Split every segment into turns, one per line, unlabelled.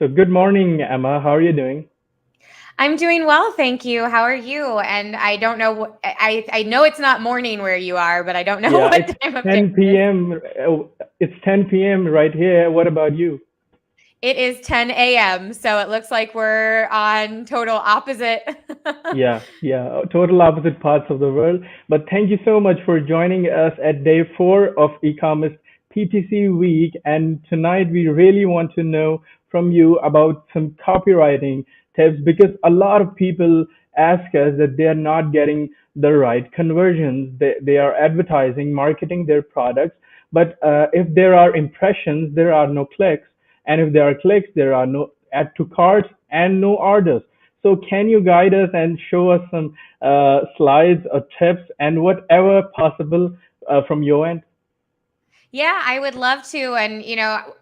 So good morning, Emma. How are you doing?
I'm doing well, thank you. How are you? And I don't know I know it's not morning where you are, but I don't know
Yeah,
what
it's
time of day
10
it is.
p.m. It's 10 p.m. right here. What about you?
It is 10 a.m., so it looks like we're on total opposite.
Yeah, total opposite parts of the world. But thank you so much for joining us at day four of Ecomist PPC week. And tonight we really want to know from you about some copywriting tips because a lot of people ask us that they are not getting the right conversions. They are advertising, marketing their products, but if there are impressions, there are no clicks. And if there are clicks, there are no add to carts and no orders. So can you guide us and show us some slides or tips and whatever possible from your end?
Yeah, I would love to. And,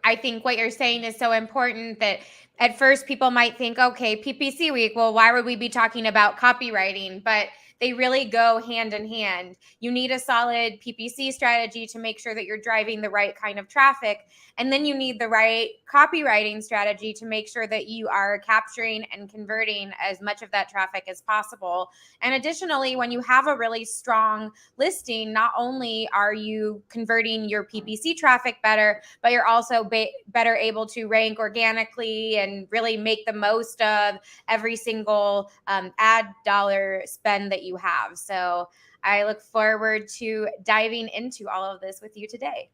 I think what you're saying is so important that at first people might think, okay, PPC week, well, why would we be talking about copywriting? But they really go hand in hand. You need a solid PPC strategy to make sure that you're driving the right kind of traffic. And then you need the right copywriting strategy to make sure that you are capturing and converting as much of that traffic as possible. And additionally, when you have a really strong listing, not only are you converting your PPC traffic better, but you're also better able to rank organically and really make the most of every single ad dollar spend that you have. So I look forward to diving into all of this with you today.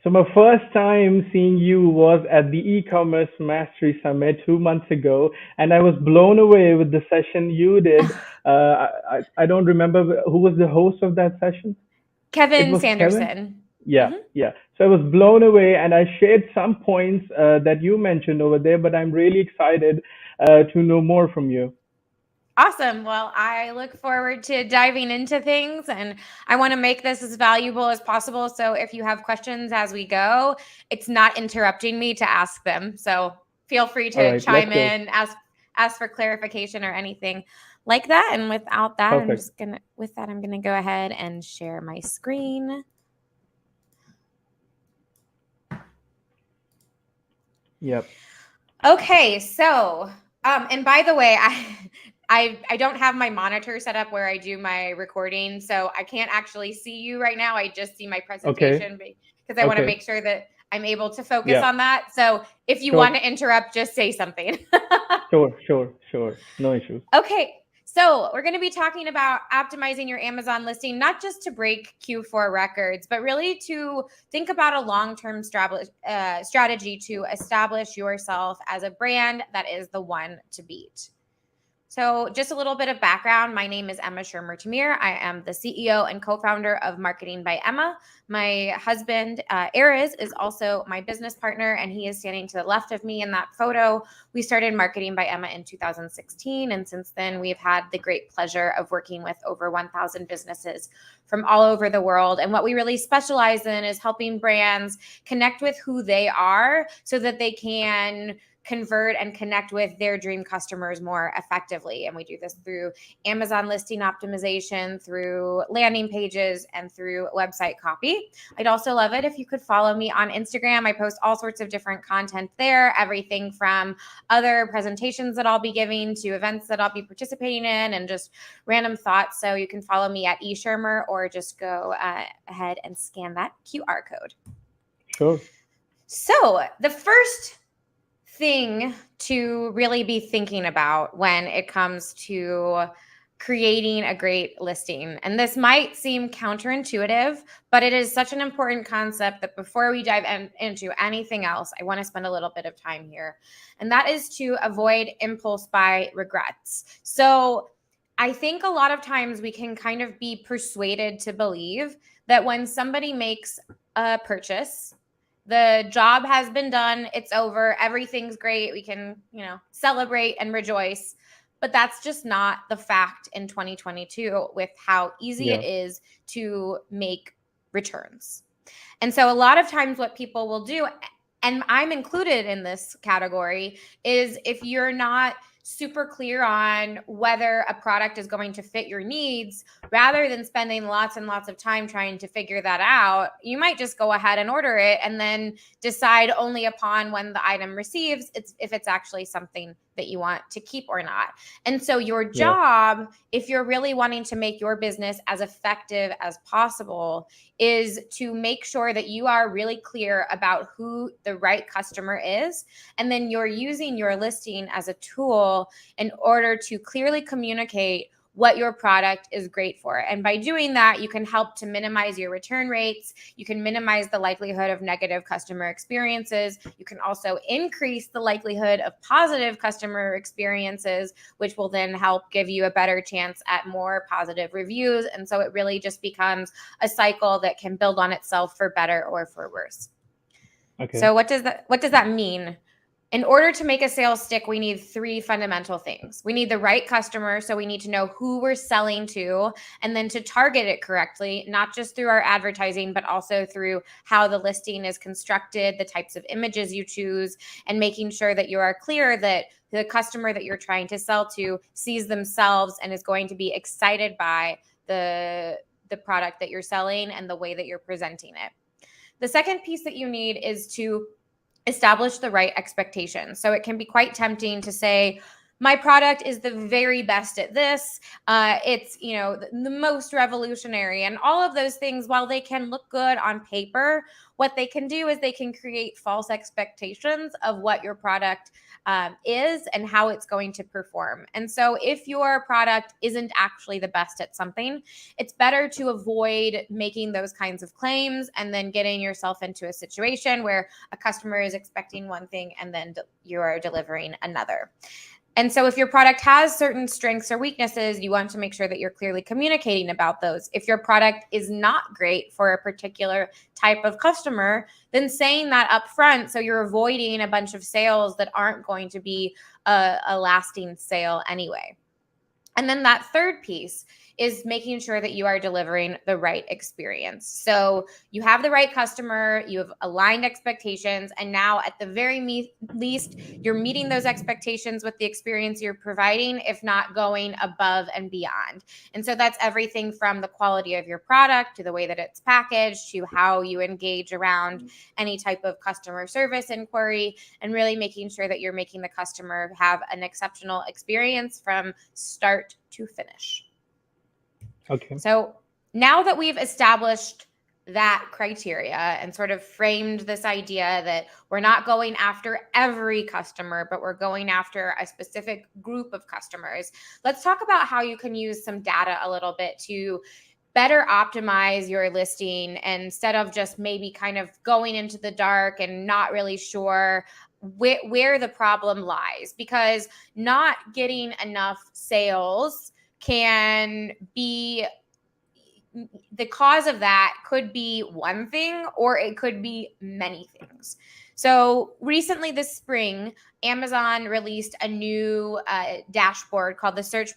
So my first time seeing you was at the e-commerce mastery summit 2 months ago, and I was blown away with the session you did. I don't remember who was the host of that session. It
Kevin
was Kevin.
Sanderson.
Yeah,
Mhm.
yeah. So I was blown away, and I shared some points that you mentioned over there. But I'm really excited to know more from you.
Awesome. Well, I look forward to diving into things and I want to make this as valuable as possible. So if you have questions as we go, it's not interrupting me to ask them. So feel free
All
to
right, let's
chime
go.
in, ask for clarification or anything like that. And without that,
Perfect.
I'm gonna go ahead and share my screen.
Yep.
Okay, so and by the way, I don't have my monitor set up where I do my recording, so I can't actually see you right now. I just see my
Okay.
presentation because I want to
Okay.
make sure that I'm able to focus
Yeah.
on that. So if you
Sure.
want to interrupt, just say something.
Sure. No issues.
Okay, so we're going to be talking about optimizing your Amazon listing, not just to break Q4 records, but really to think about a long term strategy to establish yourself as a brand that is the one to beat. So, just a little bit of background. My name is Emma Schermer Tamir. I am the CEO and co founder of Marketing by Emma. My husband, Erez, is also my business partner, and he is standing to the left of me in that photo. We started Marketing by Emma in 2016, and since then, we've had the great pleasure of working with over 1,000 businesses from all over the world. And what we really specialize in is helping brands connect with who they are so that they can convert and connect with their dream customers more effectively. And we do this through Amazon listing optimization, through landing pages, and through website copy. I'd also love it if you could follow me on Instagram. I post all sorts of different content there, everything from other presentations that I'll be giving to events that I'll be participating in and just random thoughts. So you can follow me at eShermer or just go ahead and scan that QR code.
Sure.
So the first thing to really be thinking about when it comes to creating a great listing. And this might seem counterintuitive, but it is such an important concept that before we dive into anything else, I want to spend a little bit of time here. And that is to avoid impulse buy regrets. So I think a lot of times we can kind of be persuaded to believe that when somebody makes a purchase, the job has been done, it's over, everything's great, we can celebrate and rejoice, but that's just not the fact in 2022 with how easy it
Yeah.
is to make returns. And so a lot of times what people will do, and I'm included in this category, is if you're not super clear on whether a product is going to fit your needs, rather than spending lots and lots of time trying to figure that out, you might just go ahead and order it and then decide only upon when the item receives if it's actually something that you want to keep or not. And so your
Yeah.
job, if you're really wanting to make your business as effective as possible, is to make sure that you are really clear about who the right customer is. And then you're using your listing as a tool in order to clearly communicate what your product is great for. And by doing that, you can help to minimize your return rates. You can minimize the likelihood of negative customer experiences. You can also increase the likelihood of positive customer experiences, which will then help give you a better chance at more positive reviews. And so it really just becomes a cycle that can build on itself for better or for worse.
Okay.
So what does that mean? In order to make a sales stick, we need three fundamental things. We need the right customer, so we need to know who we're selling to, and then to target it correctly, not just through our advertising, but also through how the listing is constructed, the types of images you choose, and making sure that you are clear that the customer that you're trying to sell to sees themselves and is going to be excited by the product that you're selling and the way that you're presenting it. The second piece that you need is to establish the right expectations. So it can be quite tempting to say, my product is the very best at this. It's, the most revolutionary, and all of those things. While they can look good on paper, what they can do is they can create false expectations of what your product is and how it's going to perform. And so if your product isn't actually the best at something, it's better to avoid making those kinds of claims and then getting yourself into a situation where a customer is expecting one thing and then you are delivering another. And so if your product has certain strengths or weaknesses, you want to make sure that you're clearly communicating about those. If your product is not great for a particular type of customer, then saying that up front, so you're avoiding a bunch of sales that aren't going to be a lasting sale anyway. And then that third piece is making sure that you are delivering the right experience. So you have the right customer, you have aligned expectations, and now at the very least, you're meeting those expectations with the experience you're providing, if not going above and beyond. And so that's everything from the quality of your product to the way that it's packaged to how you engage around any type of customer service inquiry, and really making sure that you're making the customer have an exceptional experience from start to finish.
Okay.
So now that we've established that criteria and sort of framed this idea that we're not going after every customer, but we're going after a specific group of customers, let's talk about how you can use some data a little bit to better optimize your listing, instead of just maybe kind of going into the dark and not really sure where the problem lies. Because not getting enough sales can be, the cause of that could be one thing, or it could be many things. So recently this spring, Amazon released a new dashboard called the Search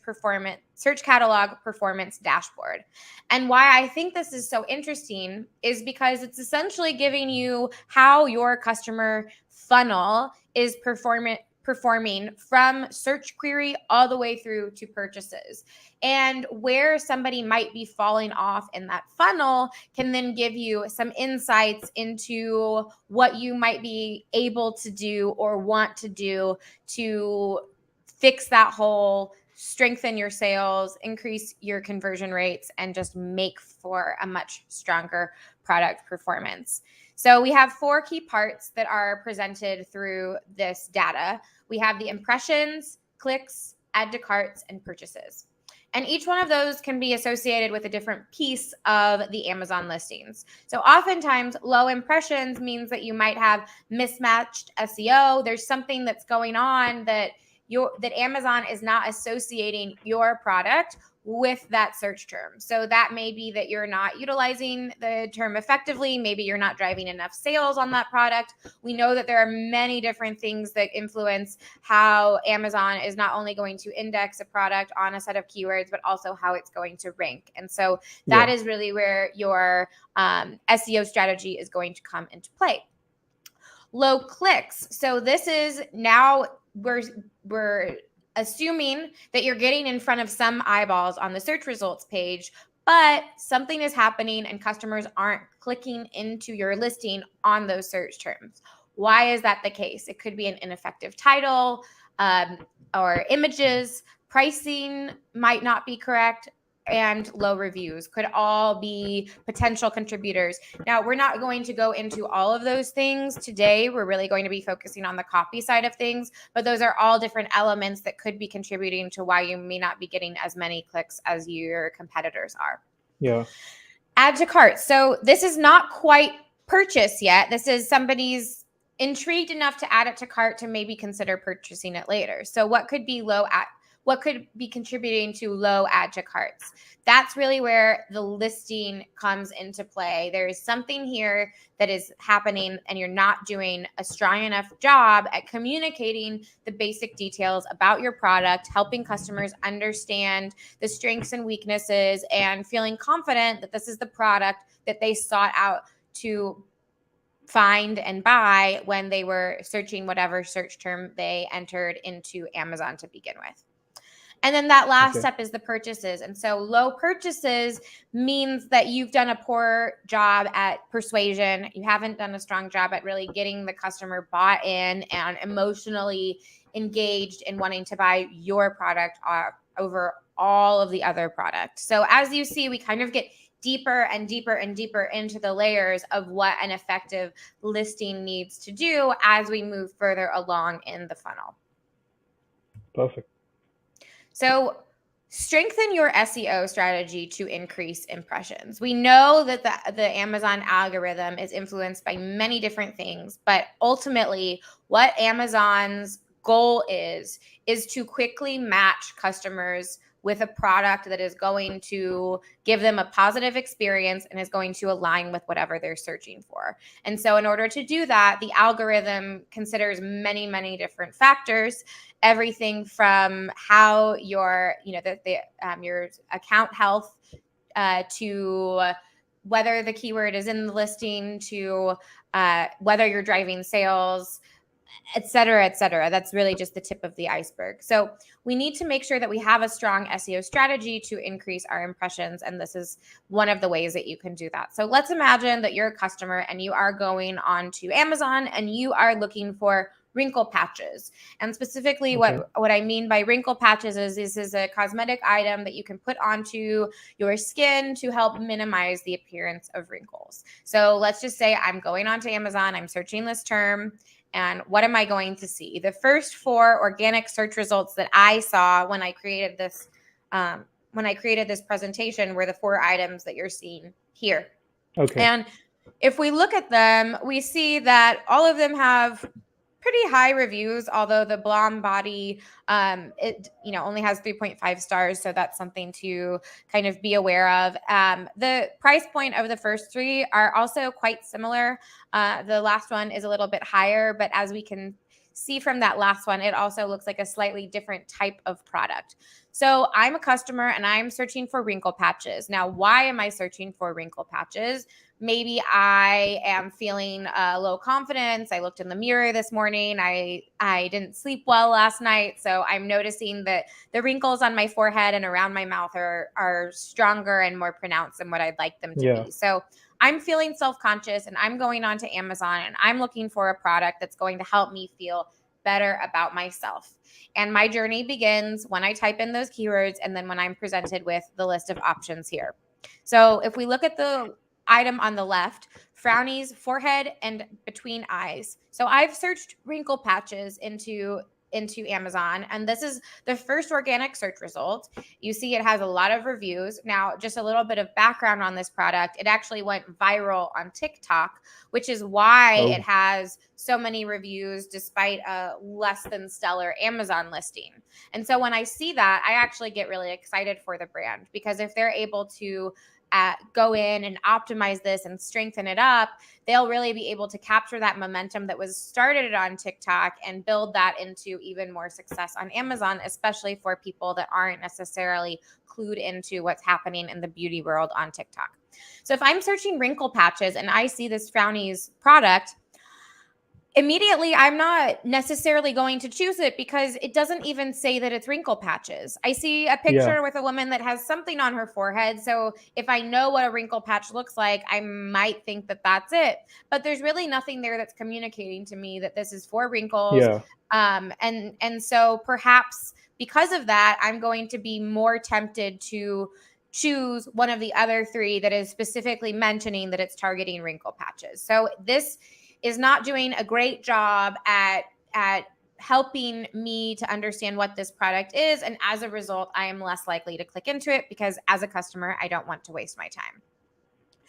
Catalog Performance Dashboard. And why I think this is so interesting is because it's essentially giving you how your customer funnel is performing from search query all the way through to purchases. And where somebody might be falling off in that funnel can then give you some insights into what you might be able to do or want to do to fix that hole, strengthen your sales, increase your conversion rates, and just make for a much stronger product performance. So we have 4 key parts that are presented through this data. We have the impressions, clicks, add to carts, and purchases. And each one of those can be associated with a different piece of the Amazon listings. So oftentimes, low impressions means that you might have mismatched SEO. There's something that's going on that Amazon is not associating your product with that search term. So that may be that you're not utilizing the term effectively. Maybe you're not driving enough sales on that product. We know that there are many different things that influence how Amazon is not only going to index a product on a set of keywords, but also how it's going to rank. And so that is really where your SEO strategy is going to come into play. Low clicks. So this is now we're assuming that you're getting in front of some eyeballs on the search results page, but something is happening and customers aren't clicking into your listing on those search terms. Why is that the case? It could be an ineffective title, or images, pricing might not be correct, and low reviews could all be potential contributors. Now, we're not going to go into all of those things today. We're really going to be focusing on the copy side of things, but those are all different elements that could be contributing to why you may not be getting as many clicks as your competitors are.
Yeah.
Add to cart. So this is not quite purchase yet. This is somebody's intrigued enough to add it to cart to maybe consider purchasing it later. So what could be contributing to low add to carts? That's really where the listing comes into play. There is something here that is happening and you're not doing a strong enough job at communicating the basic details about your product, helping customers understand the strengths and weaknesses, and feeling confident that this is the product that they sought out to find and buy when they were searching whatever search term they entered into Amazon to begin with. And then that last step is the purchases. And so low purchases means that you've done a poor job at persuasion. You haven't done a strong job at really getting the customer bought in and emotionally engaged in wanting to buy your product over all of the other products. So as you see, we kind of get deeper and deeper and deeper into the layers of what an effective listing needs to do as we move further along in the funnel.
Perfect.
So strengthen your SEO strategy to increase impressions. We know that the Amazon algorithm is influenced by many different things, but ultimately what Amazon's goal is to quickly match customers with a product that is going to give them a positive experience and is going to align with whatever they're searching for. And so in order to do that, the algorithm considers many, many different factors, everything from how your account health to whether the keyword is in the listing to whether you're driving sales, et cetera, et cetera. That's really just the tip of the iceberg. So we need to make sure that we have a strong SEO strategy to increase our impressions. And this is one of the ways that you can do that. So let's imagine that you're a customer and you are going on to Amazon and you are looking for wrinkle patches. And specifically what I mean by wrinkle patches is this is a cosmetic item that you can put onto your skin to help minimize the appearance of wrinkles. So let's just say I'm going onto Amazon, I'm searching this term, and what am I going to see? The first 4 organic search results that I saw when I created this presentation were the 4 items that you're seeing here.
Okay.
And if we look at them, we see that all of them have pretty high reviews, although the Blom body only has 3.5 stars, so that's something to kind of be aware of. The price point of the first 3 are also quite similar. The last one is a little bit higher, but as we can see from that last one, it also looks like a slightly different type of product. So I'm a customer and I'm searching for wrinkle patches. Now, why am I searching for wrinkle patches? Maybe I am feeling low confidence. I looked in the mirror this morning. I didn't sleep well last night. So I'm noticing that the wrinkles on my forehead and around my mouth are stronger and more pronounced than what I'd like them to be. So I'm feeling self-conscious and I'm going onto Amazon and I'm looking for a product that's going to help me feel better about myself. And my journey begins when I type in those keywords and then when I'm presented with the list of options here. So if we look at the item on the left, frownies, forehead, and between eyes. So I've searched wrinkle patches into Amazon, and this is the first organic search result. You see it has a lot of reviews. Now, just a little bit of background on this product. It actually went viral on TikTok, which is why it has so many reviews despite a less than stellar Amazon listing. And so when I see that, I actually get really excited for the brand, because if they're able to go in and optimize this and strengthen it up, they'll really be able to capture that momentum that was started on TikTok and build that into even more success on Amazon, especially for people that aren't necessarily clued into what's happening in the beauty world on TikTok. So if I'm searching wrinkle patches and I see this Frownies product, immediately I'm not necessarily going to choose it because it doesn't even say that it's wrinkle patches. I see a
Yeah.
picture with a woman that has something on her forehead. So if I know what a wrinkle patch looks like, I might think that that's it. But there's really nothing there that's communicating to me that this is for wrinkles.
Yeah.
And so perhaps because of that, I'm going to be more tempted to choose one of the other three that is specifically mentioning that it's targeting wrinkle patches. So this is not doing a great job at helping me to understand what this product is, and as a result I am less likely to click into it because as a customer I don't want to waste my time.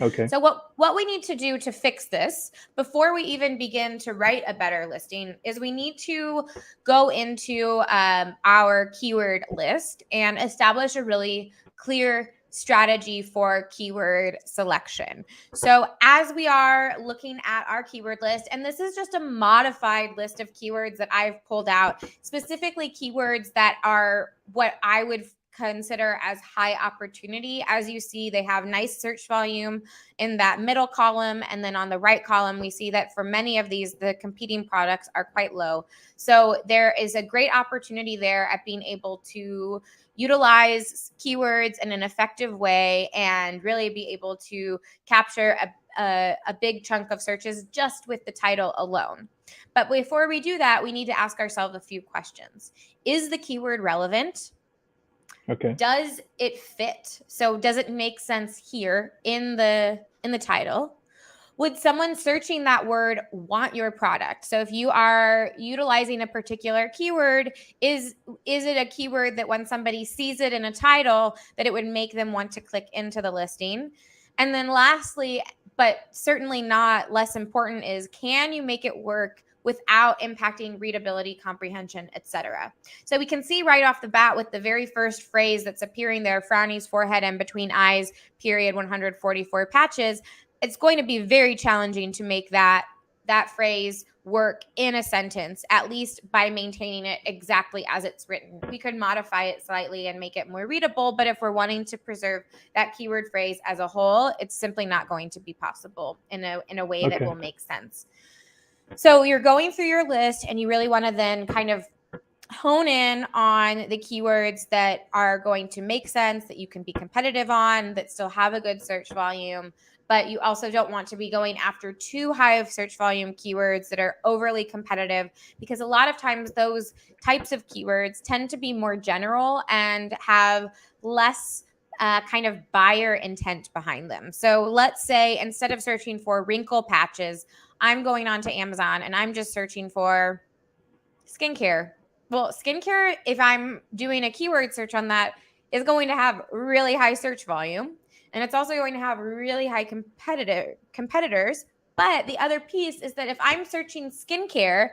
Okay.
So what we need to do to fix this before we even begin to write a better listing is we need to go into our keyword list and establish a really clear strategy for keyword selection. So as we are looking at our keyword list, and this is just a modified list of keywords that I've pulled out, specifically keywords that are what I would consider as high opportunity. As you see, they have nice search volume in that middle column. And then on the right column, we see that for many of these, the competing products are quite low. So there is a great opportunity there at being able to utilize keywords in an effective way and really be able to capture a big chunk of searches just with the title alone. But before we do that, we need to ask ourselves a few questions. Is the keyword relevant?
Okay.
Does it fit? So does it make sense here in the title? Would someone searching that word want your product? So if you are utilizing a particular keyword, is it a keyword that when somebody sees it in a title that it would make them want to click into the listing? And then lastly, but certainly not less important, is can you make it work without impacting readability, comprehension, etc. So we can see right off the bat with the very first phrase that's appearing there, frownies, forehead, and between eyes, period, 144 patches, it's going to be very challenging to make that phrase work in a sentence, at least by maintaining it exactly as it's written. We could modify it slightly and make it more readable, but if we're wanting to preserve that keyword phrase as a whole, it's simply not going to be possible in a way that will make sense. So you're going through your list and you really want to then kind of hone in on the keywords that are going to make sense, that you can be competitive on, that still have a good search volume, but you also don't want to be going after too high of search volume keywords that are overly competitive, because a lot of times those types of keywords tend to be more general and have less kind of buyer intent behind them. So let's say instead of searching for wrinkle patches, I'm going onto Amazon and I'm just searching for skincare. Well, skincare, if I'm doing a keyword search on that, is going to have really high search volume. And it's also going to have really high competitors. But the other piece is that if I'm searching skincare,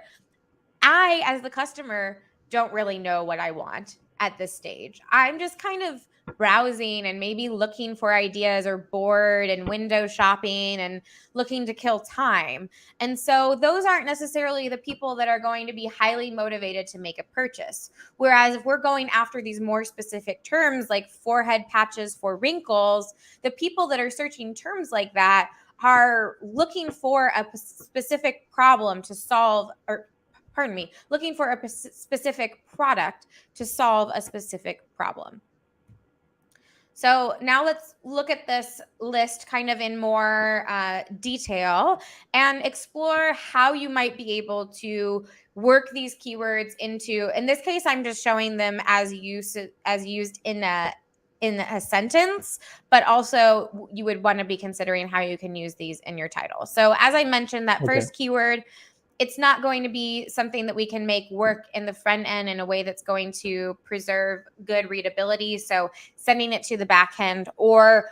I, as the customer, don't really know what I want at this stage. I'm just kind of browsing and maybe looking for ideas, or bored and window shopping and looking to kill time. And so those aren't necessarily the people that are going to be highly motivated to make a purchase. Whereas if we're going after these more specific terms like forehead patches for wrinkles, the people that are searching terms like that are looking for a specific problem to solve, or looking for a specific product to solve a specific problem. So now let's look at this list kind of in more detail and explore how you might be able to work these keywords into, in this case, I'm just showing them as used in a sentence, but also you would want to be considering how you can use these in your title. So as I mentioned, that first keyword, it's not going to be something that we can make work in the front end in a way that's going to preserve good readability. So sending it to the back end or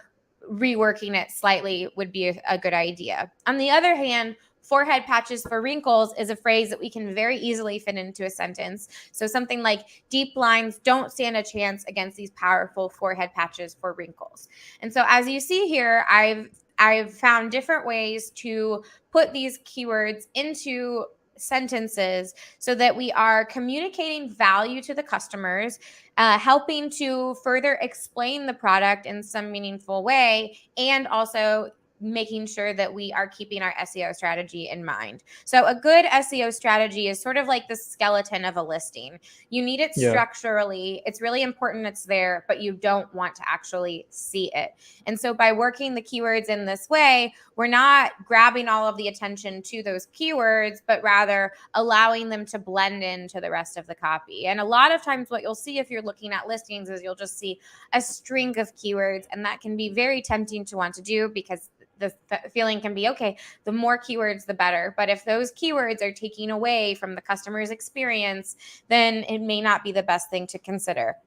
reworking it slightly would be a good idea. On the other hand, forehead patches for wrinkles is a phrase that we can very easily fit into a sentence. So something like deep lines don't stand a chance against these powerful forehead patches for wrinkles. And so as you see here, I've found different ways to put these keywords into sentences so that we are communicating value to the customers, helping to further explain the product in some meaningful way, and also making sure that we are keeping our SEO strategy in mind. So a good SEO strategy is sort of like the skeleton of a listing. You need it
Yeah.
structurally. It's really important it's there, but you don't want to actually see it. And so by working the keywords in this way, we're not grabbing all of the attention to those keywords, but rather allowing them to blend into the rest of the copy. And a lot of times what you'll see if you're looking at listings is you'll just see a string of keywords, and that can be very tempting to want to do because the feeling can be, okay, the more keywords, the better. But if those keywords are taking away from the customer's experience, then it may not be the best thing to consider.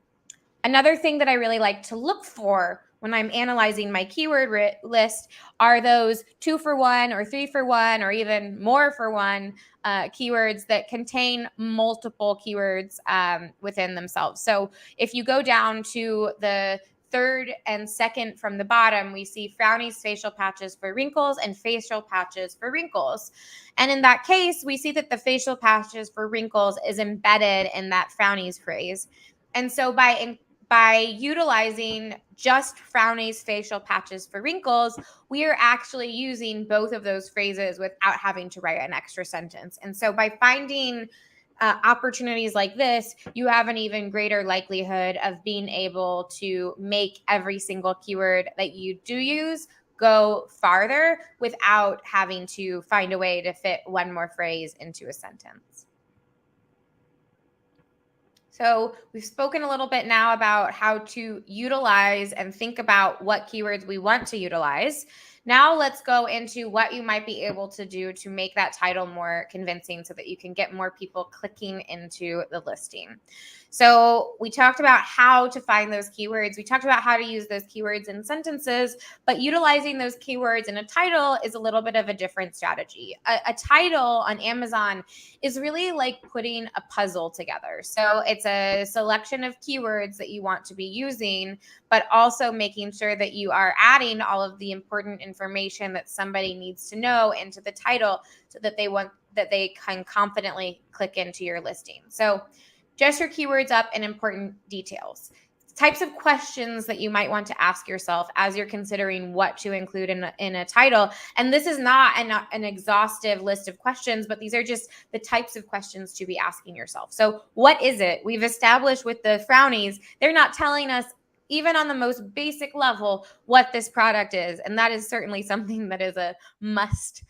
Another thing that I really like to look for when I'm analyzing my keyword list are those 2-for-1 or 3-for-1 or even more for one keywords that contain multiple keywords within themselves. So if you go down to the third and second from the bottom, we see Frowny's facial patches for wrinkles and facial patches for wrinkles. And in that case, we see that the facial patches for wrinkles is embedded in that Frowny's phrase. And so by utilizing just Frowny's facial patches for wrinkles, we are actually using both of those phrases without having to write an extra sentence. And so by finding opportunities like this, you have an even greater likelihood of being able to make every single keyword that you do use go farther without having to find a way to fit one more phrase into a sentence. So we've spoken a little bit now about how to utilize and think about what keywords we want to utilize. Now let's go into what you might be able to do to make that title more convincing so that you can get more people clicking into the listing. So we talked about how to find those keywords. We talked about how to use those keywords in sentences, but utilizing those keywords in a title is a little bit of a different strategy. A title on Amazon is really like putting a puzzle together. So it's a selection of keywords that you want to be using, but also making sure that you are adding all of the important information that somebody needs to know into the title so that they can confidently click into your listing. So dress your keywords up in important details. Types of questions that you might want to ask yourself as you're considering what to include in a title. And this is not an exhaustive list of questions, but these are just the types of questions to be asking yourself. So what is it? We've established with the Frownies, they're not telling us even on the most basic level what this product is. And that is certainly something that is a must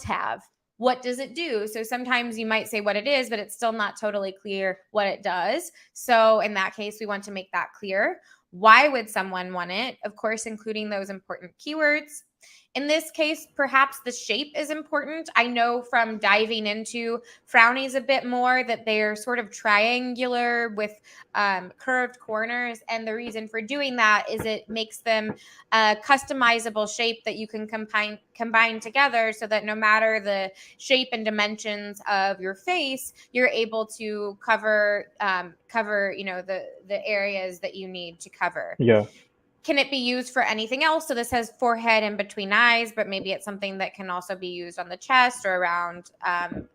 have. What does it do? So sometimes you might say what it is, but it's still not totally clear what it does. So in that case, we want to make that clear. Why would someone want it? Of course, including those important keywords. In this case, perhaps the shape is important. I know from diving into Frownies a bit more that they're sort of triangular with curved corners. And the reason for doing that is it makes them a customizable shape that you can combine together so that no matter the shape and dimensions of your face, you're able to cover the areas that you need to cover.
Yeah.
Can it be used for anything else? So this has forehead and between eyes, but maybe it's something that can also be used on the chest or around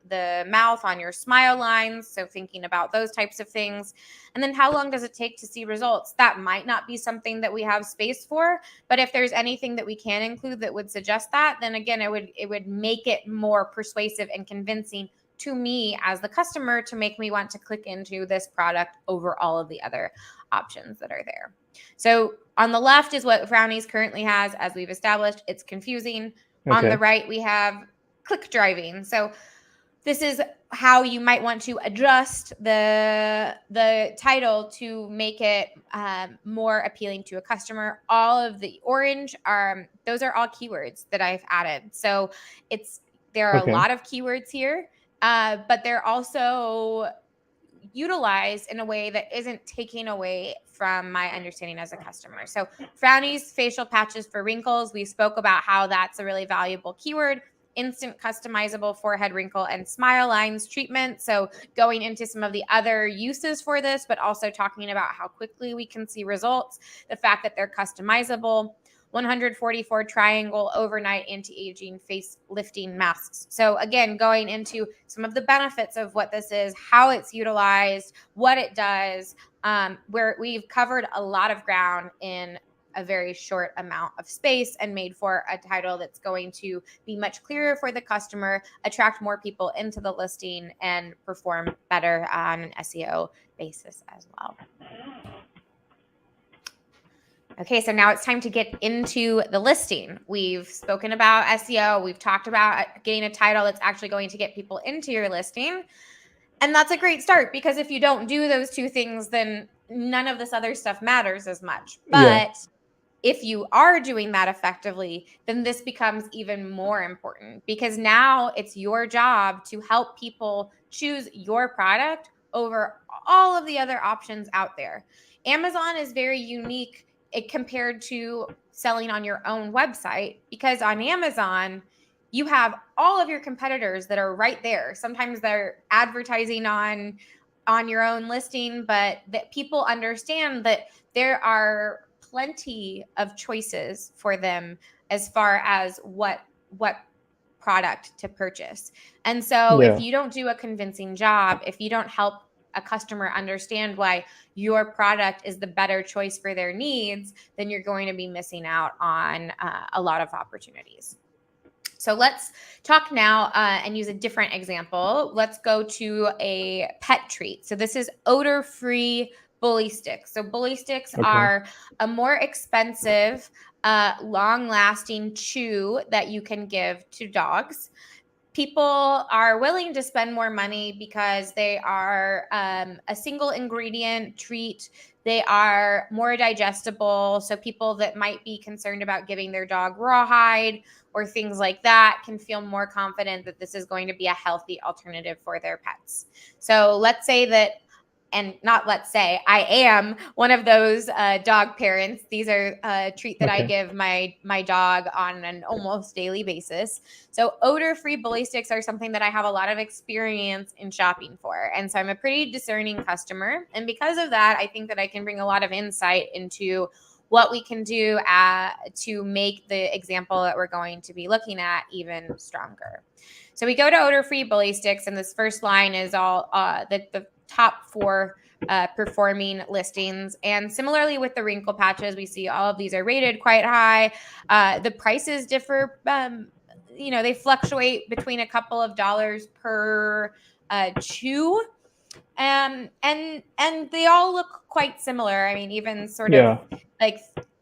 the mouth on your smile lines. So thinking about those types of things. And then how long does it take to see results? That might not be something that we have space for, but if there's anything that we can include that would suggest that, then again, it would make it more persuasive and convincing to me as the customer to make me want to click into this product over all of the other options that are there. So on the left is what Frownies currently has, as we've established. It's confusing.
Okay.
On the right, we have click driving. So this is how you might want to adjust the title to make it more appealing to a customer. All of the orange those are all keywords that I've added. So there are a lot of keywords here, but they're also utilized in a way that isn't taking away from my understanding as a customer. So Frownies facial patches for wrinkles, we spoke about how that's a really valuable keyword. Instant customizable forehead wrinkle and smile lines treatment. So going into some of the other uses for this, but also talking about how quickly we can see results, the fact that they're customizable. 144 triangle overnight anti-aging face lifting masks. So again, going into some of the benefits of what this is, how it's utilized, what it does, where we've covered a lot of ground in a very short amount of space and made for a title that's going to be much clearer for the customer, attract more people into the listing, and perform better on an SEO basis as well. Okay, so now it's time to get into the listing. We've spoken about SEO. We've talked about getting a title that's actually going to get people into your listing. And that's a great start, because if you don't do those two things, then none of this other stuff matters as much. But if you are doing that effectively, then this becomes even more important, because now it's your job to help people choose your product over all of the other options out there. Amazon is very unique compared to selling on your own website, because on Amazon, you have all of your competitors that are right there. Sometimes they're advertising on your own listing, but that people understand that there are plenty of choices for them as far as what product to purchase. And so if you don't do a convincing job, if you don't help a customer understand why your product is the better choice for their needs, then you're going to be missing out on a lot of opportunities. So let's talk now and use a different example. Let's go to a pet treat. So this is odor-free bully sticks. So bully sticks are a more expensive, long-lasting chew that you can give to dogs. People are willing to spend more money because they are a single ingredient treat. They are more digestible. So people that might be concerned about giving their dog rawhide or things like that can feel more confident that this is going to be a healthy alternative for their pets. So let's say that, and not let's say, I am one of those dog parents. These are a treat that I give my dog on an almost daily basis. So odor-free bully sticks are something that I have a lot of experience in shopping for. And so I'm a pretty discerning customer. And because of that, I think that I can bring a lot of insight into what we can do to make the example that we're going to be looking at even stronger. So we go to odor-free bully sticks, and this first line is all the top 4 performing listings. And similarly with the wrinkle patches, we see all of these are rated quite high. The prices differ. They fluctuate between a couple of dollars per chew. And they all look quite similar. I mean, even sort of like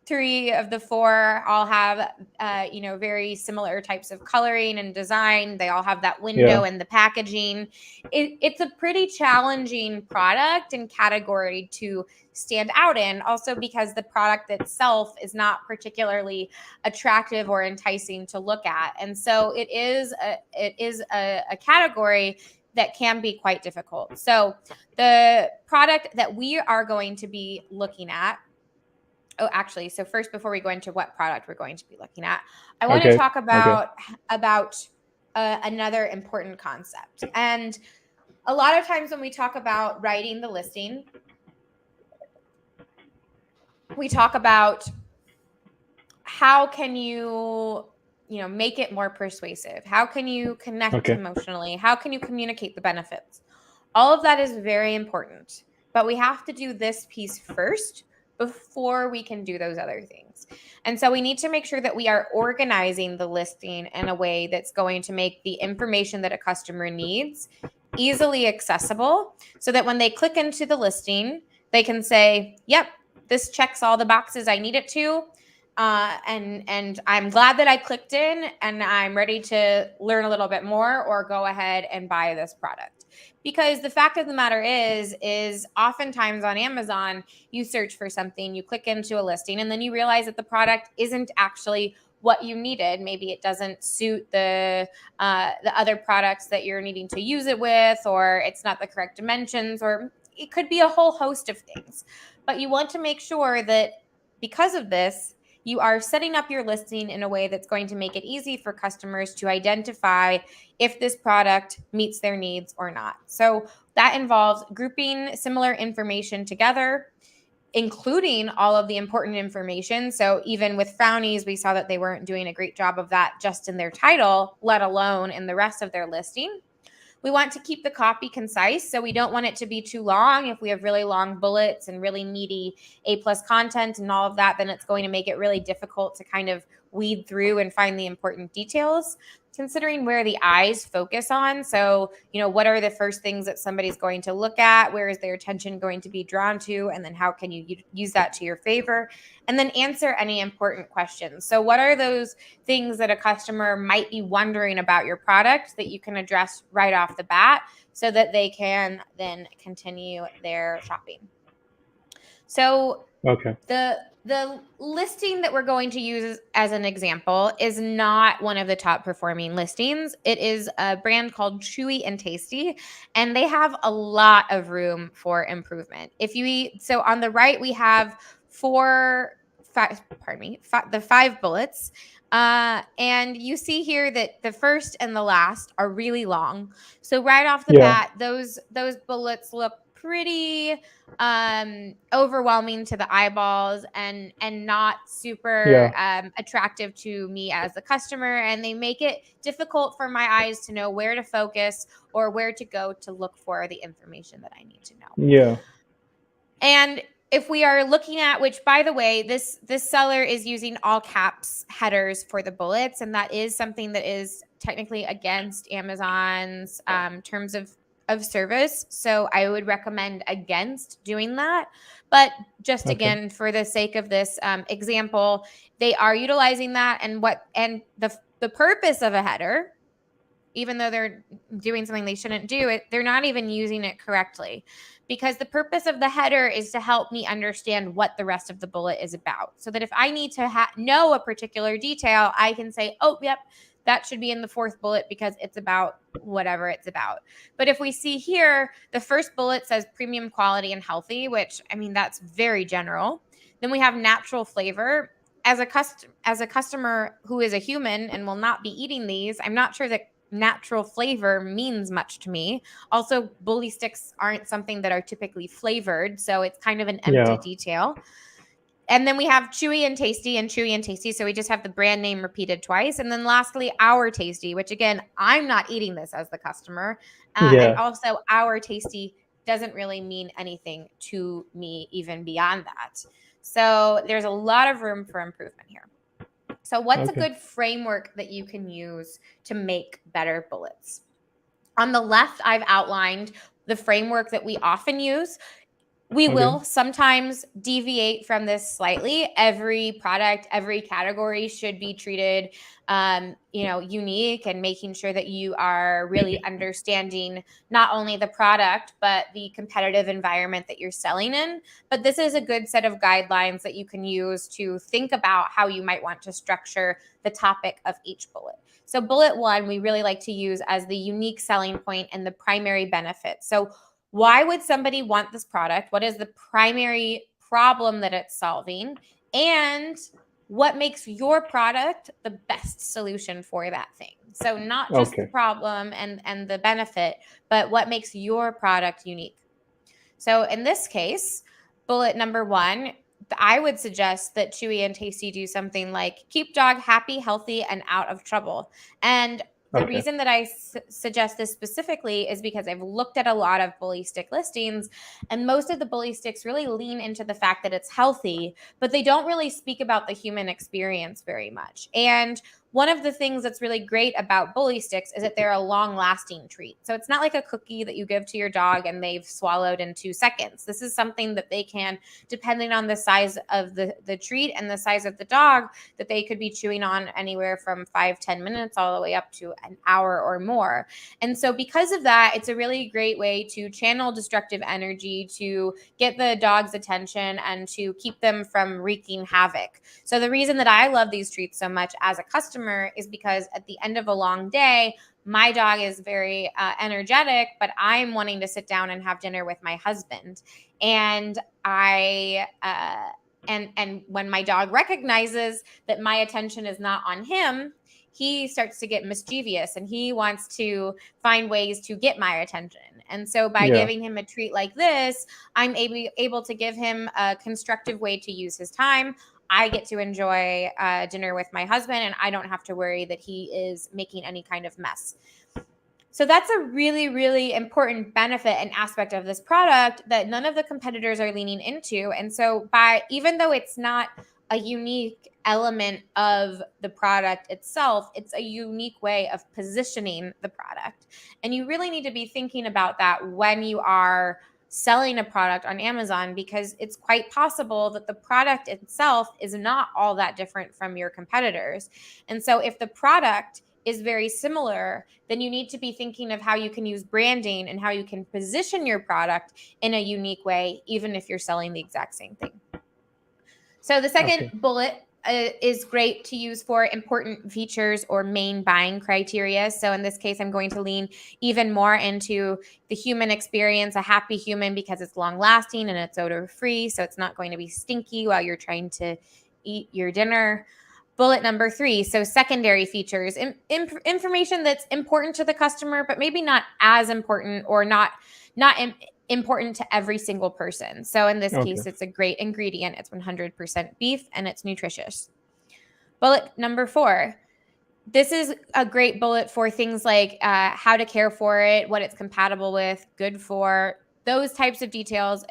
3 of the 4 all have, very similar types of coloring and design. They all have that window and the packaging. It's a pretty challenging product and category to stand out in, also because the product itself is not particularly attractive or enticing to look at. And so it is a category that can be quite difficult. So the product that we are going to be looking at, so first, before we go into what product we're going to be looking at, I want to talk about another important concept. And a lot of times when we talk about writing the listing, we talk about how can you make it more persuasive? How can you connect emotionally? How can you communicate the benefits? All of that is very important, but we have to do this piece first before we can do those other things. And so we need to make sure that we are organizing the listing in a way that's going to make the information that a customer needs easily accessible, so that when they click into the listing, they can say, yep, this checks all the boxes I need it to. And I'm glad that I clicked in, and I'm ready to learn a little bit more or go ahead and buy this product. Because the fact of the matter is oftentimes on Amazon, you search for something, you click into a listing, and then you realize that the product isn't actually what you needed. Maybe it doesn't suit the other products that you're needing to use it with, or it's not the correct dimensions, or it could be a whole host of things. But you want to make sure that because of this, you are setting up your listing in a way that's going to make it easy for customers to identify if this product meets their needs or not. So that involves grouping similar information together, including all of the important information. So even with Frownies, we saw that they weren't doing a great job of that just in their title, let alone in the rest of their listing. We want to keep the copy concise, so we don't want it to be too long. If we have really long bullets and really meaty A+ content and all of that, then it's going to make it really difficult to kind of weed through and find the important details. Considering where the eyes focus on. So, what are the first things that somebody's going to look at? Where is their attention going to be drawn to? And then how can you use that to your favor? And then answer any important questions. So what are those things that a customer might be wondering about your product that you can address right off the bat so that they can then continue their shopping? So
Okay.
the listing that we're going to use as an example is not one of the top performing listings. It is a brand called Chewy and Tasty, and they have a lot of room for improvement. So on the right, we have the 5 bullets. And you see here that the first and the last are really long. So right off the bat, those bullets look pretty overwhelming to the eyeballs and not super attractive to me as a customer, and they make it difficult for my eyes to know where to focus or where to go to look for the information that I need to know. And if we are looking at, which by the way, this seller is using all caps headers for the bullets, and that is something that is technically against Amazon's terms of service. So I would recommend against doing that. But just again, for the sake of this example, they are utilizing that. And the purpose of a header, even though they're doing something they shouldn't do, they're not even using it correctly, because the purpose of the header is to help me understand what the rest of the bullet is about. So that if I need to know a particular detail, I can say, oh, yep, that should be in the 4th bullet because it's about whatever it's about. But if we see here, the first bullet says premium quality and healthy, which, I mean, that's very general. Then we have natural flavor. As a customer who is a human and will not be eating these, I'm not sure that natural flavor means much to me. Also, bully sticks aren't something that are typically flavored, so it's kind of an empty detail. And then we have Chewy and Tasty, so we just have the brand name repeated twice. And then lastly, Our Tasty, which again, I'm not eating this as the customer. And also, Our Tasty doesn't really mean anything to me even beyond that. So there's a lot of room for improvement here. So what's a good framework that you can use to make better bullets? On the left, I've outlined the framework that we often use. We will sometimes deviate from this slightly. Every product, every category should be treated, unique, and making sure that you are really understanding not only the product, but the competitive environment that you're selling in. But this is a good set of guidelines that you can use to think about how you might want to structure the topic of each bullet. So bullet 1, we really like to use as the unique selling point and the primary benefit. So why would somebody want this product? What is the primary problem that it's solving? And what makes your product the best solution for that thing? So not just the problem and the benefit, but what makes your product unique. So in this case, bullet number 1, I would suggest that Chewy and Tasty do something like keep dog happy, healthy, and out of trouble. And the reason that I suggest this specifically is because I've looked at a lot of bully stick listings, and most of the bully sticks really lean into the fact that it's healthy, but they don't really speak about the human experience very much. And one of the things that's really great about bully sticks is that they're a long-lasting treat. So it's not like a cookie that you give to your dog and they've swallowed in 2 seconds. This is something that they can, depending on the size of the treat and the size of the dog, that they could be chewing on anywhere from 5-10 minutes all the way up to an hour or more. And so because of that, it's a really great way to channel destructive energy, to get the dog's attention, and to keep them from wreaking havoc. So the reason that I love these treats so much as a customer is because at the end of a long day, my dog is very energetic, but I'm wanting to sit down and have dinner with my husband. And and when my dog recognizes that my attention is not on him, he starts to get mischievous and he wants to find ways to get my attention. And so by giving him a treat like this, I'm able to give him a constructive way to use his time. I get to enjoy dinner with my husband, and I don't have to worry that he is making any kind of mess. So that's a really, really important benefit and aspect of this product that none of the competitors are leaning into. And so even though it's not a unique element of the product itself, it's a unique way of positioning the product. And you really need to be thinking about that when you are selling a product on Amazon, because it's quite possible that the product itself is not all that different from your competitors. And so if the product is very similar, then you need to be thinking of how you can use branding and how you can position your product in a unique way, even if you're selling the exact same thing. So the second bullet is great to use for important features or main buying criteria. So in this case, I'm going to lean even more into the human experience, a happy human, because it's long lasting and it's odor free. So it's not going to be stinky while you're trying to eat your dinner. Bullet number 3, so secondary features, information that's important to the customer, but maybe not as important or not important to every single person. So in this case, it's a great ingredient. It's 100% beef and it's nutritious. Bullet number 4. This is a great bullet for things like how to care for it, what it's compatible with, good for, those types of details.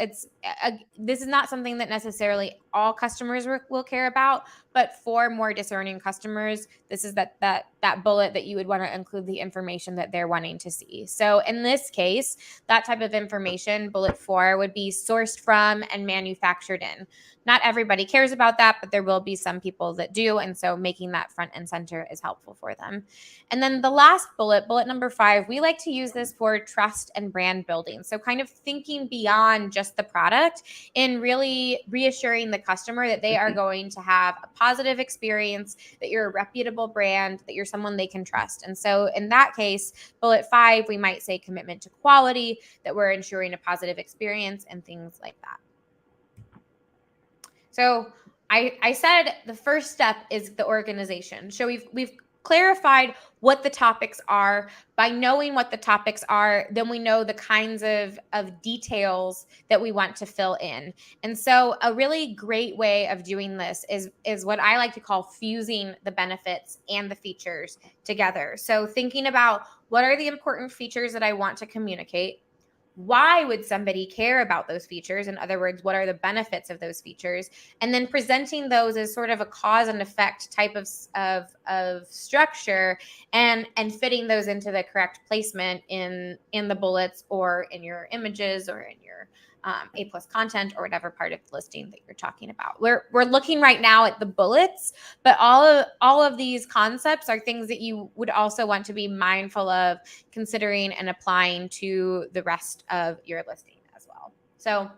This is not something that necessarily all customers will care about, but for more discerning customers, this is that bullet that you would want to include the information that they're wanting to see. So in this case, that type of information, bullet 4, would be sourced from and manufactured in. Not everybody cares about that, but there will be some people that do, and so making that front and center is helpful for them. And then the last bullet number 5, we like to use this for trust and brand building. So kind of thinking beyond just the product and really reassuring the customer that they are going to have a positive experience, that you're a reputable brand, that you're someone they can trust. And so in that case, bullet 5, we might say commitment to quality, that we're ensuring a positive experience and things like that. So I said the first step is the organization. So we've clarified what the topics are. By knowing what the topics are, then we know the kinds of details that we want to fill in. And so a really great way of doing this is what I like to call fusing the benefits and the features together. So thinking about what are the important features that I want to communicate. Why would somebody care about those features? In other words, what are the benefits of those features? And then presenting those as sort of a cause and effect type of structure, and fitting those into the correct placement in the bullets or in your images or in your A+ content or whatever part of the listing that you're talking about. We're looking right now at the bullets, but all of these concepts are things that you would also want to be mindful of considering and applying to the rest of your listing as well. So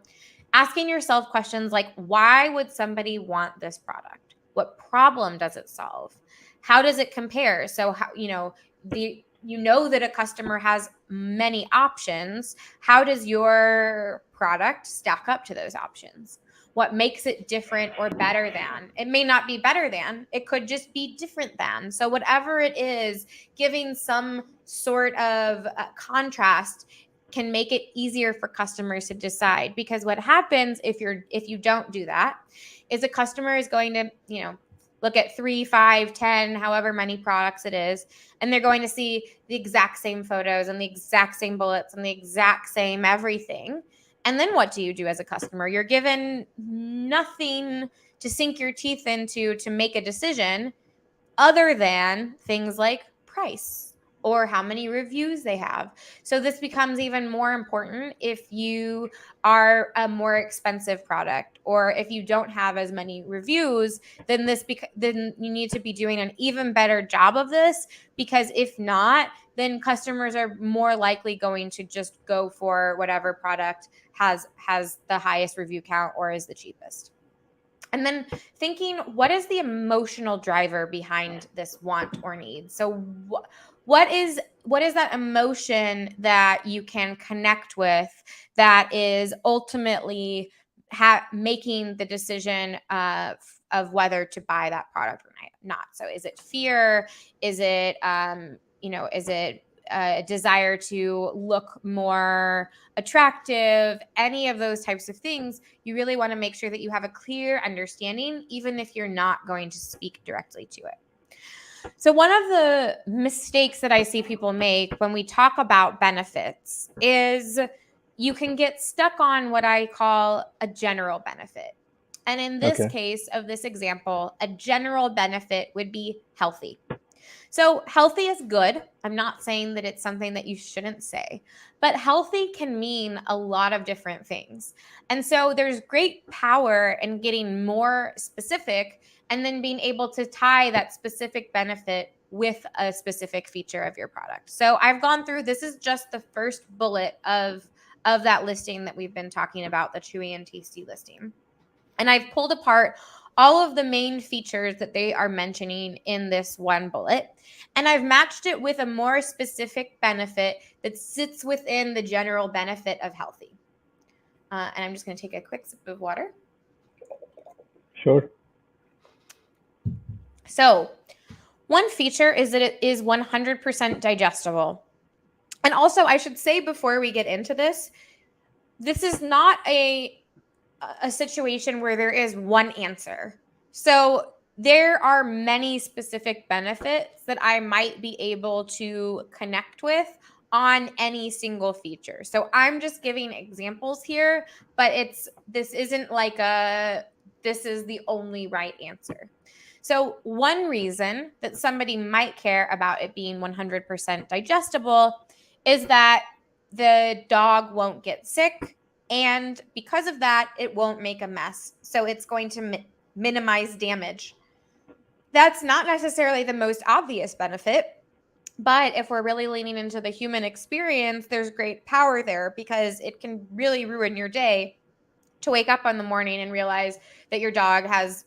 asking yourself questions like, why would somebody want this product? What problem does it solve? How does it compare? So how, that a customer has many options. How does your product stack up to those options? What makes it different or better than? It may not be better than, it could just be different than. So whatever it is, giving some sort of contrast can make it easier for customers to decide. Because what happens if you don't do that is a customer is going to, look at 3, 5, 10, however many products it is, and they're going to see the exact same photos and the exact same bullets and the exact same everything. And then what do you do as a customer? You're given nothing to sink your teeth into to make a decision other than things like price or how many reviews they have. So this becomes even more important if you are a more expensive product, or if you don't have as many reviews, then then you need to be doing an even better job of this, because if not, then customers are more likely going to just go for whatever product has the highest review count or is the cheapest. And then thinking, what is the emotional driver behind this want or need? So what is that emotion that you can connect with that is ultimately making the decision of whether to buy that product or not? So is it fear? Is it is it a desire to look more attractive? Any of those types of things, you really want to make sure that you have a clear understanding, even if you're not going to speak directly to it. So one of the mistakes that I see people make when we talk about benefits is you can get stuck on what I call a general benefit. And in this
Okay.
case of this example, a general benefit would be healthy. So healthy is good. I'm not saying that it's something that you shouldn't say, but healthy can mean a lot of different things. And so there's great power in getting more specific and then being able to tie that specific benefit with a specific feature of your product. So I've gone through, this is just the first bullet of that listing that we've been talking about, the chewy and tasty listing. And I've pulled apart all of the main features that they are mentioning in this one bullet. And I've matched it with a more specific benefit that sits within the general benefit of healthy. And I'm just going to take a quick sip of water.
Sure.
So, one feature is that it is 100% digestible. And also, I should say before we get into this, this is not a situation where there is one answer. So there are many specific benefits that I might be able to connect with on any single feature. So I'm just giving examples here, but this isn't like this is the only right answer. So one reason that somebody might care about it being 100% digestible is that the dog won't get sick, and because of that, it won't make a mess. So it's going to minimize damage. That's not necessarily the most obvious benefit, but if we're really leaning into the human experience, there's great power there because it can really ruin your day to wake up in the morning and realize that your dog has,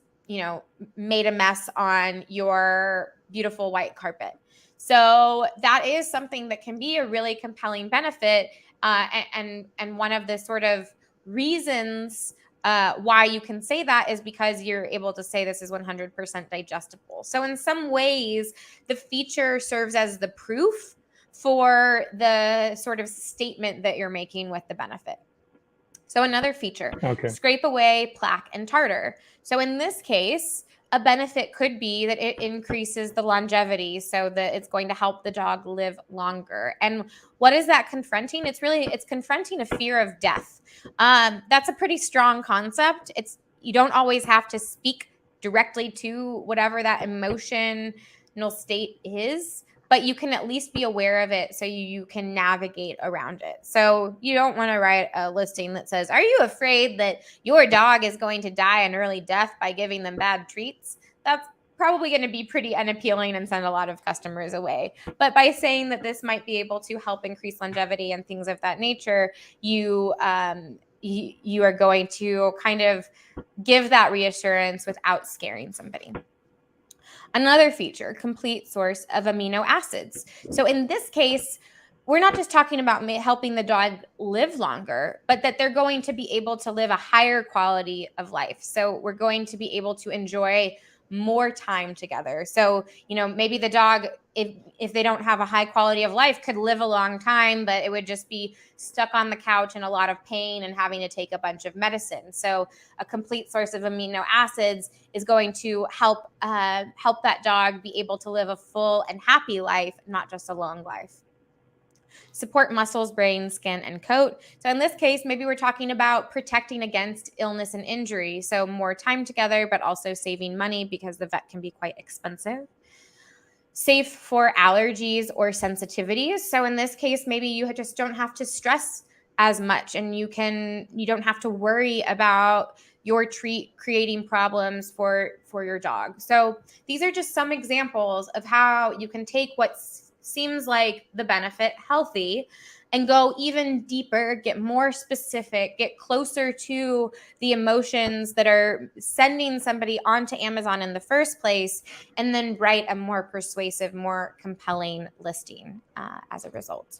made a mess on your beautiful white carpet. So that is something that can be a really compelling benefit, and one of the sort of reasons why you can say that is because you're able to say this is 100% digestible. So in some ways, the feature serves as the proof for the sort of statement that you're making with the benefit. So another feature,
Okay.
scrape away plaque and tartar. So in this case, a benefit could be that it increases the longevity so that it's going to help the dog live longer. And what is that confronting? It's confronting a fear of death. That's a pretty strong concept. You don't always have to speak directly to whatever that emotional state is, but you can at least be aware of it so you can navigate around it. So you don't want to write a listing that says, are you afraid that your dog is going to die an early death by giving them bad treats? That's probably going to be pretty unappealing and send a lot of customers away. But by saying that this might be able to help increase longevity and things of that nature, you are going to kind of give that reassurance without scaring somebody. Another feature, complete source of amino acids. So in this case, we're not just talking about helping the dog live longer, but that they're going to be able to live a higher quality of life. So we're going to be able to enjoy more time together. So, maybe the dog, if they don't have a high quality of life, could live a long time, but it would just be stuck on the couch in a lot of pain and having to take a bunch of medicine. So a complete source of amino acids is going to help that dog be able to live a full and happy life, not just a long life. Support muscles, brain, skin, and coat. So in this case, maybe we're talking about protecting against illness and injury. So more time together, but also saving money because the vet can be quite expensive. Safe for allergies or sensitivities. So in this case, maybe you just don't have to stress as much, and you don't have to worry about your treat creating problems for your dog. So these are just some examples of how you can take what seems like the benefit, healthy, and go even deeper, get more specific, get closer to the emotions that are sending somebody onto Amazon in the first place, and then write a more persuasive, more compelling listing as a result.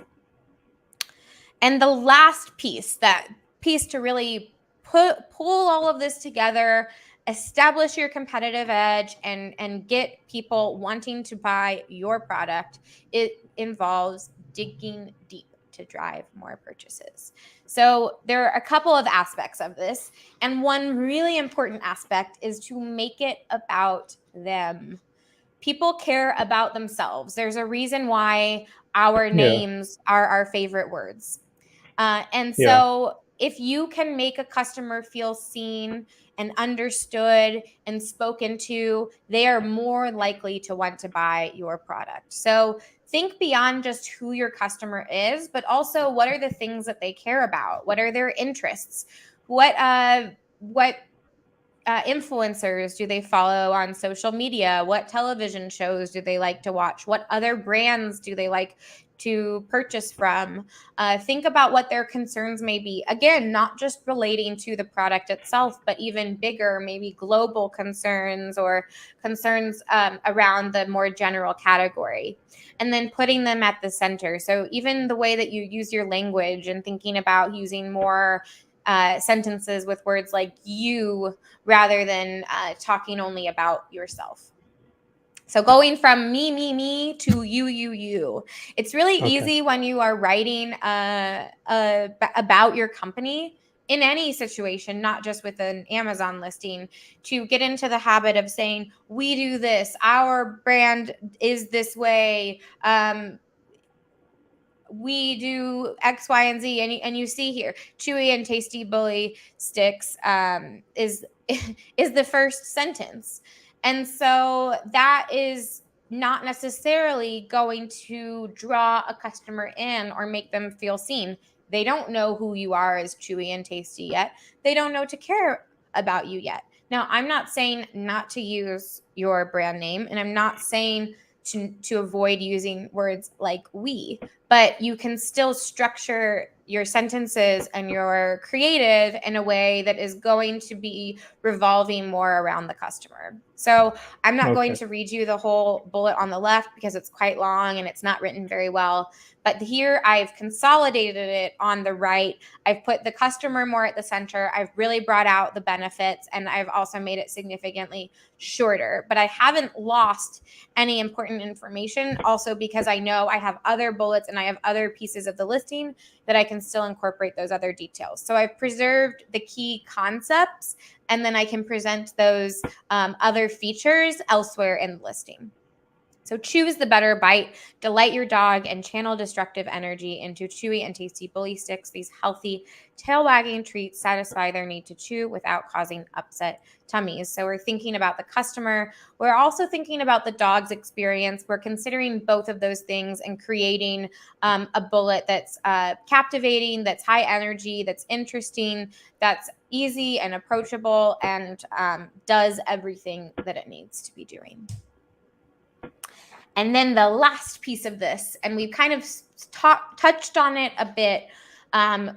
And the last piece to really pull all of this together, establish your competitive edge, and get people wanting to buy your product, it involves digging deep to drive more purchases. So there are a couple of aspects of this, and one really important aspect is to make it about them. people care about themselves. There's a reason why our
Yeah.
names are our favorite words. And
Yeah.
so if you can make a customer feel seen and understood and spoken to, they are more likely to want to buy your product. So think beyond just who your customer is, but also what are the things that they care about? What are their interests? What influencers do they follow on social media? What television shows do they like to watch? What other brands do they like to purchase from? Think about what their concerns may be. Again, not just relating to the product itself, but even bigger, maybe global concerns or concerns around the more general category. And then putting them at the center. So even the way that you use your language and thinking about using more sentences with words like you rather than talking only about yourself. So going from me to you. It's really
Okay.
easy when you are writing about your company in any situation, not just with an Amazon listing, to get into the habit of saying, we do this, our brand is this way. We do X, Y, and Z, and you see here, chewy and tasty bully sticks is is the first sentence, and so that is not necessarily going to draw a customer in or make them feel seen. They don't know who you are as chewy and tasty yet. They don't know to care about you yet. Now, I'm not saying not to use your brand name, and I'm not saying to avoid using words like we, but you can still structure your sentences and your creative in a way that is going to be revolving more around the customer. So I'm not going
Okay.
to read you the whole bullet on the left because it's quite long and it's not written very well. But here I've consolidated it on the right. I've put the customer more at the center. I've really brought out the benefits, and I've also made it significantly shorter. But I haven't lost any important information, also because I know I have other bullets and I have other pieces of the listing that I can still incorporate those other details. So I've preserved the key concepts, and then I can present those other features elsewhere in the listing. So choose the better bite, delight your dog, and channel destructive energy into chewy and tasty bully sticks. These healthy, tail wagging treats satisfy their need to chew without causing upset tummies. So we're thinking about the customer. We're also thinking about the dog's experience. We're considering both of those things and creating a bullet that's captivating, that's high energy, that's interesting, that's easy and approachable, and does everything that it needs to be doing. And then the last piece of this, and we've kind of touched on it a bit,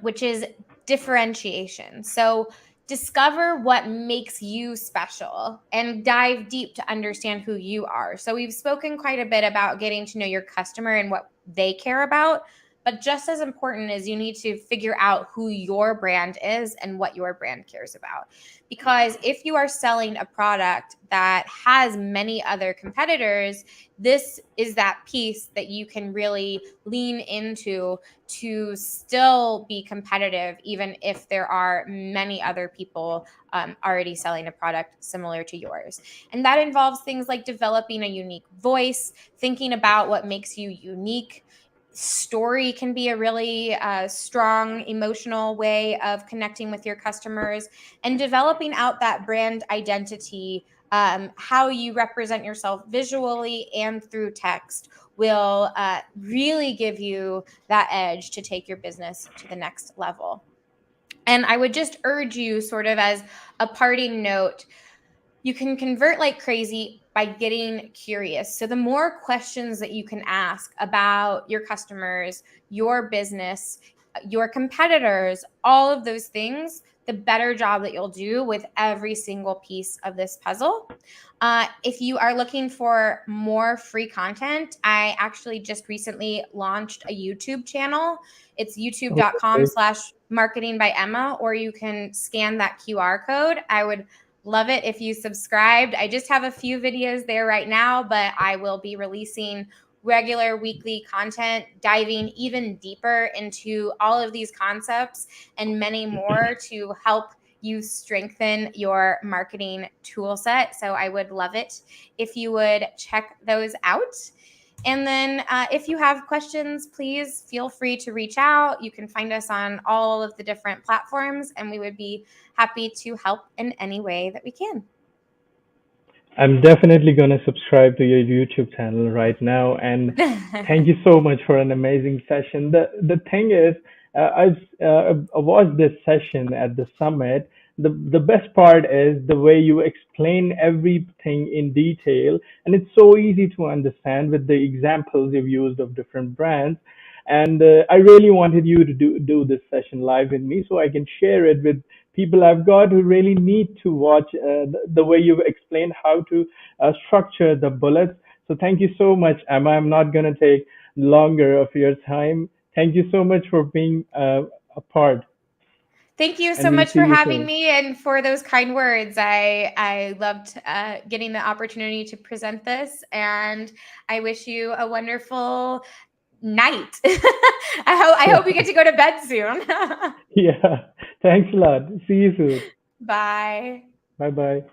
which is differentiation. So discover what makes you special and dive deep to understand who you are. So we've spoken quite a bit about getting to know your customer and what they care about. But just as important is you need to figure out who your brand is and what your brand cares about. Because if you are selling a product that has many other competitors, this is that piece that you can really lean into to still be competitive, even if there are many other people already selling a product similar to yours. And that involves things like developing a unique voice, thinking about what makes you unique. Story can be a really strong emotional way of connecting with your customers, and developing out that brand identity, how you represent yourself visually and through text will really give you that edge to take your business to the next level. And I would just urge you, sort of as a parting note, you can convert like crazy by getting curious. So the more questions that you can ask about your customers, your business, your competitors, all of those things, the better job that you'll do with every single piece of this puzzle. If you are looking for more free content, I actually just recently launched a YouTube channel. It's
Okay.
youtube.com/marketing by Emma, or you can scan that QR code. I would love it if you subscribed. I just have a few videos there right now, but I will be releasing regular weekly content, diving even deeper into all of these concepts and many more to help you strengthen your marketing tool set. So I would love it if you would check those out. And then if you have questions, please feel free to reach out. You can find us on all of the different platforms, and we would be happy to help in any way that we can.
I'm definitely going to subscribe to your YouTube channel right now. And thank you so much for an amazing session. The thing is, I watched this session at the summit. The best part is the way you explain everything in detail, and it's so easy to understand with the examples you've used of different brands. And I really wanted you to do this session live with me so I can share it with people I've got who really need to watch the way you've explained how to structure the bullets. So thank you so much, Emma. I'm not going to take longer of your time. Thank you so much for being a part,
Thank you so
and we'll
much
see
for
you
having
soon.
me and for those kind words. I loved getting the opportunity to present this, and I wish you a wonderful night. I hope you get to go to bed soon.
Yeah. Thanks a lot. See you soon.
Bye.
Bye bye.